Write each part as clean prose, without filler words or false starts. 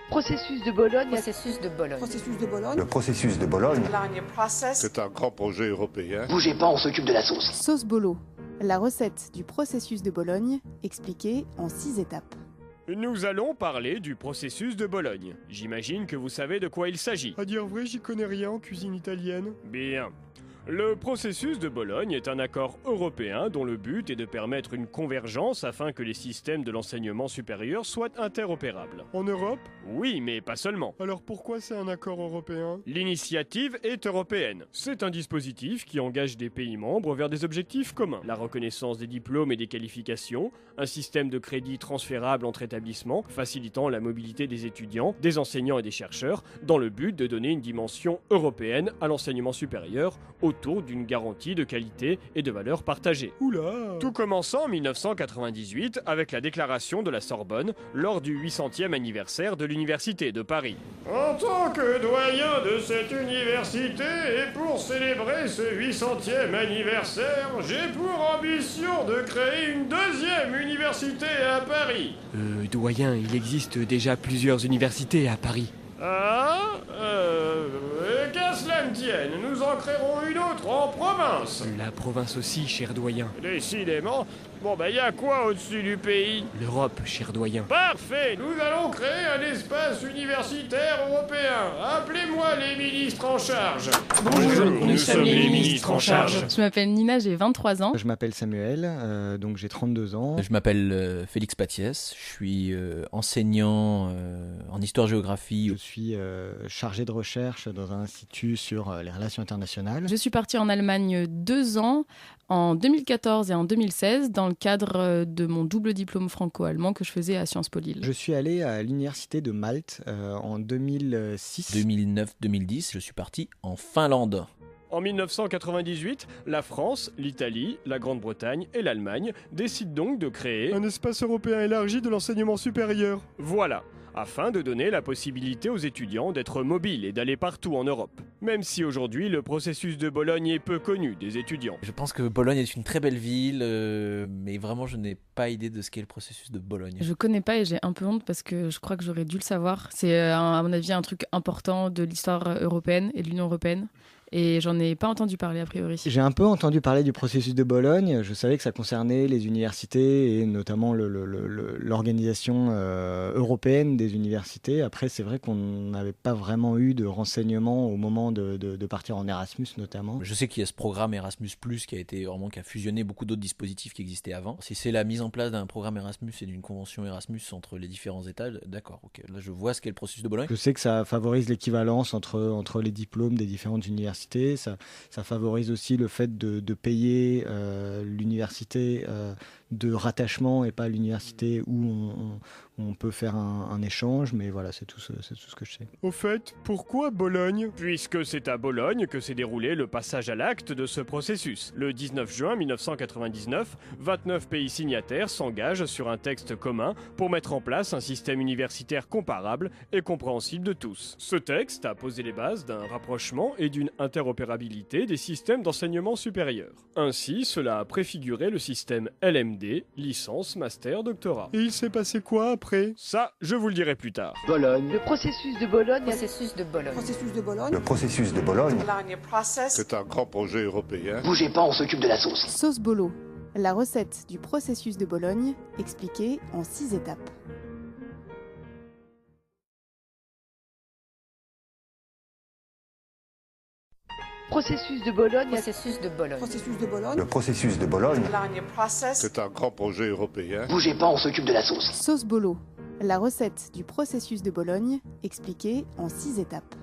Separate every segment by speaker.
Speaker 1: Processus de Bologne.
Speaker 2: Processus de Bologne.
Speaker 3: Processus de Bologne.
Speaker 4: Le processus de Bologne.
Speaker 5: C'est un grand projet européen.
Speaker 6: Bougez pas, on s'occupe de la sauce.
Speaker 7: Sauce Bolo, la recette du processus de Bologne, expliquée en 6 étapes.
Speaker 8: Nous allons parler du processus de Bologne. J'imagine que vous savez de quoi il s'agit.
Speaker 9: À dire vrai, j'y connais rien en cuisine italienne.
Speaker 8: Bien. Le processus de Bologne est un accord européen dont le but est de permettre une convergence afin que les systèmes de l'enseignement supérieur soient interopérables.
Speaker 9: En Europe?
Speaker 8: Oui, mais pas seulement.
Speaker 9: Alors pourquoi c'est un accord européen?
Speaker 8: L'initiative est européenne. C'est un dispositif qui engage des pays membres vers des objectifs communs. La reconnaissance des diplômes et des qualifications, un système de crédit transférable entre établissements, facilitant la mobilité des étudiants, des enseignants et des chercheurs, dans le but de donner une dimension européenne à l'enseignement supérieur, autour d'une garantie de qualité et de valeurs partagées.
Speaker 9: Oula!
Speaker 8: Tout commençant en 1998 avec la déclaration de la Sorbonne lors du 800e anniversaire de l'Université de Paris. En tant que doyen de cette université et pour célébrer ce 800e anniversaire, j'ai pour ambition de créer une deuxième université à Paris.
Speaker 10: Doyen, il existe déjà plusieurs universités à Paris.
Speaker 8: Qu'à cela ne tienne, nous en créerons une autre en province.
Speaker 10: La province aussi, cher doyen.
Speaker 8: Décidément. Bon y a quoi au-dessus du pays?
Speaker 10: L'Europe, cher doyen.
Speaker 8: Parfait, nous allons créer un espace universitaire européen. Appelez-moi les ministres en charge.
Speaker 10: Bonjour, nous sommes les ministres en charge.
Speaker 7: Je m'appelle Nina, j'ai 23 ans.
Speaker 11: Je m'appelle Samuel, donc j'ai 32 ans.
Speaker 12: Je m'appelle Félix Patiès, je suis enseignant en histoire-géographie.
Speaker 11: Je suis chargé de recherche dans un institut sur les relations internationales.
Speaker 7: Je suis partie en Allemagne 2 ans, en 2014 et en 2016, dans le cadre de mon double diplôme franco-allemand que je faisais à Sciences Po Lille.
Speaker 11: Je suis allé à l'université de Malte en 2006.
Speaker 12: 2009-2010, je suis parti en Finlande.
Speaker 8: En 1998, la France, l'Italie, la Grande-Bretagne et l'Allemagne décident donc de créer
Speaker 9: un espace européen élargi de l'enseignement supérieur.
Speaker 8: Voilà, afin de donner la possibilité aux étudiants d'être mobiles et d'aller partout en Europe. Même si aujourd'hui, le processus de Bologne est peu connu des étudiants.
Speaker 12: Je pense que Bologne est une très belle ville, mais vraiment je n'ai pas idée de ce qu'est le processus de Bologne.
Speaker 7: Je connais pas et j'ai un peu honte parce que je crois que j'aurais dû le savoir. C'est à mon avis un truc important de l'histoire européenne et de l'Union européenne. Et j'en ai pas entendu parler a priori.
Speaker 11: J'ai un peu entendu parler du processus de Bologne. Je savais que ça concernait les universités et notamment l'organisation européenne des universités. Après, c'est vrai qu'on n'avait pas vraiment eu de renseignements au moment de partir en Erasmus notamment.
Speaker 12: Je sais qu'il y a ce programme Erasmus+, qui a fusionné beaucoup d'autres dispositifs qui existaient avant. Si c'est la mise en place d'un programme Erasmus et d'une convention Erasmus entre les différents États, d'accord, ok. Là, je vois ce qu'est le processus de Bologne.
Speaker 11: Je sais que ça favorise l'équivalence entre les diplômes des différentes universités. Ça favorise aussi le fait de payer l'université de rattachement et pas l'université où on peut faire un échange, mais voilà, c'est tout ce que je sais.
Speaker 9: Au fait, pourquoi Bologne?
Speaker 8: Puisque c'est à Bologne que s'est déroulé le passage à l'acte de ce processus. Le 19 juin 1999, 29 pays signataires s'engagent sur un texte commun pour mettre en place un système universitaire comparable et compréhensible de tous. Ce texte a posé les bases d'un rapprochement et d'une interopérabilité des systèmes d'enseignement supérieur. Ainsi, cela a préfiguré le système LMD, licence, master, doctorat.
Speaker 9: Et il s'est passé quoi après?
Speaker 8: Ça, je vous le dirai plus tard.
Speaker 1: Bologne. Le processus de Bologne.
Speaker 2: Processus de Bologne.
Speaker 3: Processus de Bologne.
Speaker 4: Le processus de Bologne.
Speaker 5: C'est un grand projet européen.
Speaker 6: Bougez pas, on s'occupe de la sauce.
Speaker 7: Sauce Bolo, la recette du processus de Bologne, expliquée en 6 étapes.
Speaker 1: Processus de Bologne.
Speaker 2: Processus de Bologne.
Speaker 3: Processus de Bologne.
Speaker 4: Le processus de Bologne.
Speaker 5: C'est un grand projet européen.
Speaker 6: Bougez pas, on s'occupe de la sauce.
Speaker 7: Sauce Bolo, la recette du processus de Bologne, expliquée en 6 étapes.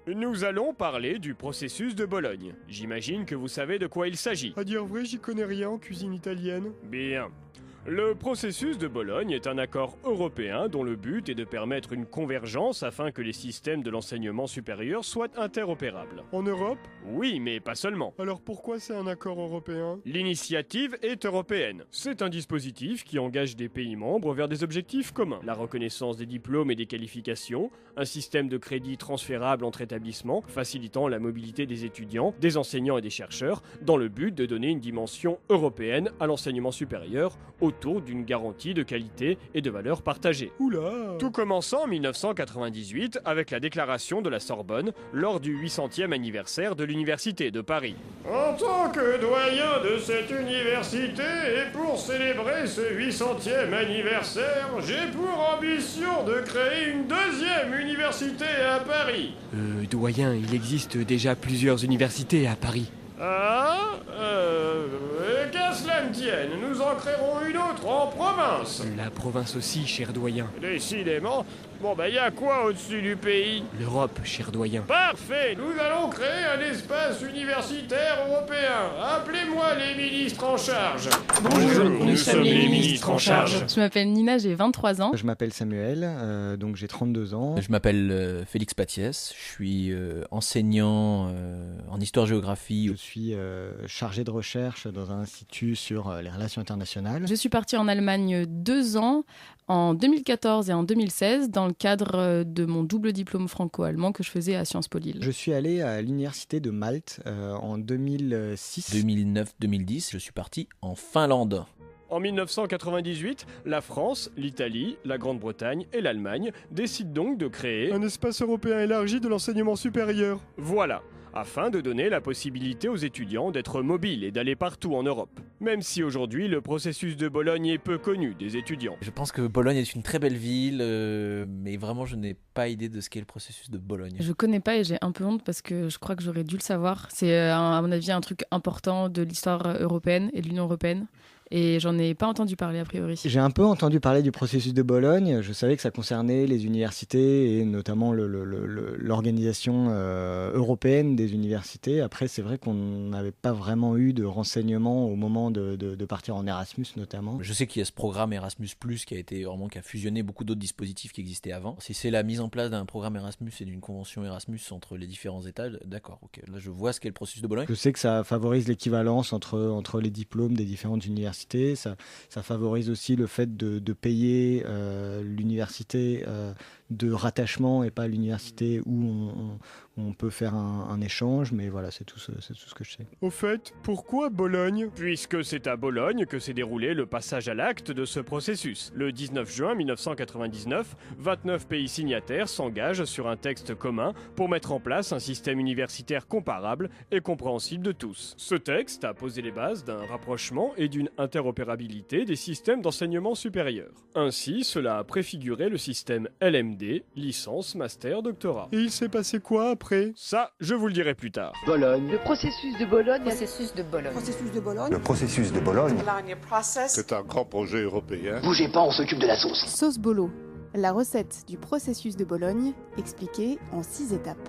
Speaker 8: Nous allons parler du processus de Bologne. J'imagine que vous savez de quoi il s'agit.
Speaker 9: À dire vrai, j'y connais rien en cuisine italienne.
Speaker 8: Bien. Le processus de Bologne est un accord européen dont le but est de permettre une convergence afin que les systèmes de l'enseignement supérieur soient interopérables.
Speaker 9: En Europe?
Speaker 8: Oui, mais pas seulement.
Speaker 9: Alors pourquoi c'est un accord européen?
Speaker 8: L'initiative est européenne. C'est un dispositif qui engage des pays membres vers des objectifs communs. La reconnaissance des diplômes et des qualifications, un système de crédit transférable entre établissements, facilitant la mobilité des étudiants, des enseignants et des chercheurs, dans le but de donner une dimension européenne à l'enseignement supérieur, autour autour d'une garantie de qualité et de valeurs partagées.
Speaker 9: Oula!
Speaker 8: Tout commençant en 1998 avec la déclaration de la Sorbonne lors du 800e anniversaire de l'Université de Paris. En tant que doyen de cette université et pour célébrer ce 800e anniversaire, j'ai pour ambition de créer une deuxième université à Paris.
Speaker 10: Doyen, il existe déjà plusieurs universités à Paris.
Speaker 8: Qu'à cela ne tienne, nous en créerons une autre en province.
Speaker 10: La province aussi, cher doyen.
Speaker 8: Décidément, y a quoi au-dessus du pays?
Speaker 10: L'Europe, cher doyen.
Speaker 8: Parfait, nous allons créer un espace universitaire européen. Appelez-moi les ministres en charge.
Speaker 7: Bonjour,
Speaker 8: nous sommes les ministres en charge.
Speaker 7: Je m'appelle Nina, j'ai 23 ans.
Speaker 11: Je m'appelle Samuel, donc j'ai 32 ans.
Speaker 12: Je m'appelle Félix Patiès, je suis enseignant en histoire-géographie.
Speaker 11: Je suis chargé de recherche dans un institut sur les relations internationales.
Speaker 7: Je suis partie en Allemagne 2 ans, en 2014 et en 2016, dans le cadre de mon double diplôme franco-allemand que je faisais à Sciences Po Lille.
Speaker 11: Je suis allé à l'université de Malte en 2006.
Speaker 12: 2009-2010, je suis parti en Finlande.
Speaker 8: En 1998, la France, l'Italie, la Grande-Bretagne et l'Allemagne décident donc de créer
Speaker 9: Un espace européen élargi de l'enseignement supérieur.
Speaker 8: Voilà, afin de donner la possibilité aux étudiants d'être mobiles et d'aller partout en Europe. Même si aujourd'hui, le processus de Bologne est peu connu des étudiants.
Speaker 12: Je pense que Bologne est une très belle ville, mais vraiment je n'ai pas idée de ce qu'est le processus de Bologne.
Speaker 7: Je connais pas et j'ai un peu honte parce que je crois que j'aurais dû le savoir. C'est à mon avis un truc important de l'histoire européenne et de l'Union européenne. Et j'en ai pas entendu parler a priori.
Speaker 11: J'ai un peu entendu parler du processus de Bologne. Je savais que ça concernait les universités et notamment l'organisation européenne des universités. Après, c'est vrai qu'on n'avait pas vraiment eu de renseignements au moment de partir en Erasmus notamment.
Speaker 12: Je sais qu'il y a ce programme Erasmus+, qui a fusionné beaucoup d'autres dispositifs qui existaient avant. Si c'est la mise en place d'un programme Erasmus et d'une convention Erasmus entre les différents États, d'accord, ok. Là je vois ce qu'est le processus de Bologne.
Speaker 11: Je sais que ça favorise l'équivalence entre les diplômes des différentes universités. Ça favorise aussi le fait de payer l'université de rattachement et pas l'université où on peut faire un échange, mais voilà, c'est tout ce que je sais.
Speaker 9: Au fait, pourquoi Bologne?
Speaker 8: Puisque c'est à Bologne que s'est déroulé le passage à l'acte de ce processus. Le 19 juin 1999, 29 pays signataires s'engagent sur un texte commun pour mettre en place un système universitaire comparable et compréhensible de tous. Ce texte a posé les bases d'un rapprochement et d'une interopérabilité des systèmes d'enseignement supérieur. Ainsi, cela a préfiguré le système LMD, licence, master, doctorat.
Speaker 9: Et il s'est passé quoi après?
Speaker 8: Ça, je vous le dirai plus tard.
Speaker 1: Bologne. Le processus de Bologne.
Speaker 2: Processus de Bologne.
Speaker 3: Processus de Bologne.
Speaker 4: Le processus de Bologne.
Speaker 5: C'est un grand projet européen.
Speaker 6: Bougez pas, on s'occupe de la sauce.
Speaker 13: Sauce Bolo, la recette du processus de Bologne expliquée en 6 étapes.